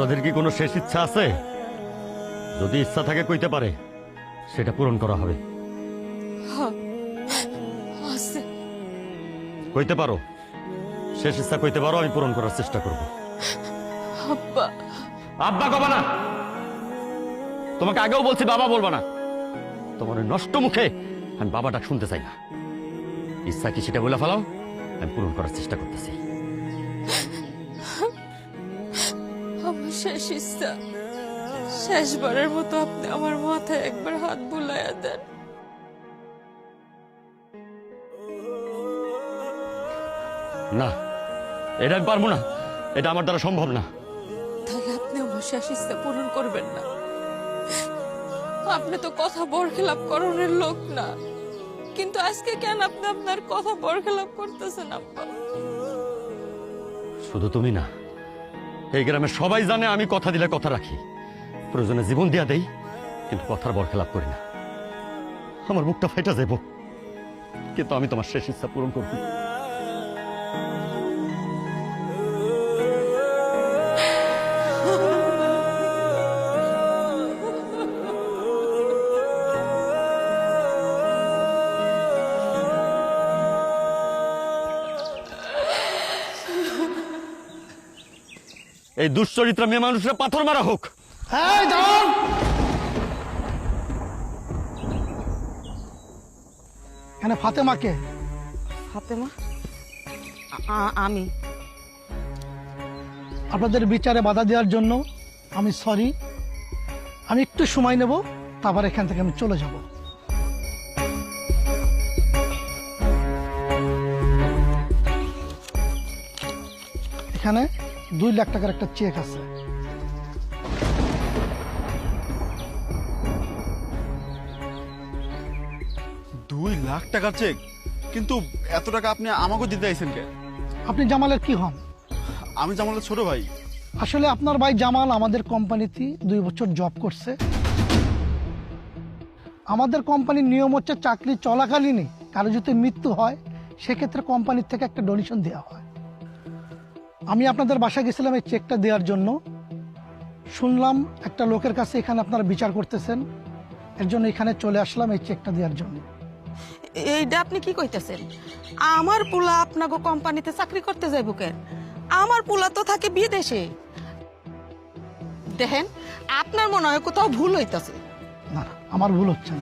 ওদের কি কোনো শেষ ইচ্ছা আছে? যদি ইচ্ছা থাকে কইতে পারে, সেটা পূরণ করা হবে। আছে। কইতে পারো, শেষ ইচ্ছা কইতে পারো, আমি পূরণ করার চেষ্টা করব। আব্বা। আব্বা কবা না, তোমাকে আগেও বলছি বাবা বলবা না। তোমার ওই নষ্ট মুখে আমি বাবাটা শুনতে চাই না। ইচ্ছা কি সেটা বলে ফেলাও, আমি পূরণ করার চেষ্টা করতেছি। আমার শেষ ইচ্ছা, শেষবারের মতো আপনি আমার মাথায় একবার হাত বুলাইয়া দেন। না, এটা আমি পারবো না, এটা আমার দ্বারা সম্ভব না। তাহলে আপনি আমার শেষ ইচ্ছা পূরণ করবেন না? আপনি তো কথা বরখেলাপ করণের লোক না, কিন্তু আজকে কেন আপনি আপনার কথা বরখেলাপ করতেছেন আব্বা? শুধু তুমি না, এই গ্রামের সবাই জানে আমি কথা দিলে কথা রাখি, প্রয়োজনে জীবন দিয়া দেই, কিন্তু কথার বরখেলাপ করি না। আমার মুখটা ফাইটা যাইব, কিন্তু আমি তোমার শেষ ইচ্ছা পূরণ করব। এই দুশ্চরিত্রা মেয়ে মানুষরা পাথর মারা হোক। এই দাঁড়ান! এখানে ফাতেমাকে। ফাতেমা? আমি। আপনাদের বিচারে বাধা দেওয়ার জন্য আমি সরি। আমি একটু সময় নেব, তারপর এখান থেকে আমি চলে যাব। এখানে 2 লাখ টাকার একটা চেক আছে। লাখ টাকার চেক? কিন্তু এত টাকা আপনি আমাকে দিতে আইছেন কে? আপনি জামালের কি হন? আমি জামালের ছোট ভাই। আসলে আপনার ভাই জামাল আমাদের কোম্পানিতে 2 বছর জব করছে। আমাদের কোম্পানির নিয়ম হচ্ছে চাকরি চলাকালীনই কারো যদি মৃত্যু হয়, সেক্ষেত্রে কোম্পানির থেকে একটা ডোনেশন দেওয়া হয়। আমি আপনাদের বাসায় গেছিলাম এই চেকটা দেওয়ার জন্য। শুনলাম একটা লোকের কাছে এখানে আপনারা বিচার করতেছেন, এর জন্য এখানে চলে আসলাম এই চেকটা দেওয়ার জন্য। এইটা আপনি কি কইতেছেন? আমার পোলা আপনাকে কোম্পানিতে চাকরি করতে যাইব কেন? আমার পোলা তো থাকে বিদেশে। দেখেন, আপনার মনে হয় কোথাও ভুল হইতাছে। না না, আমার ভুল হচ্ছে না।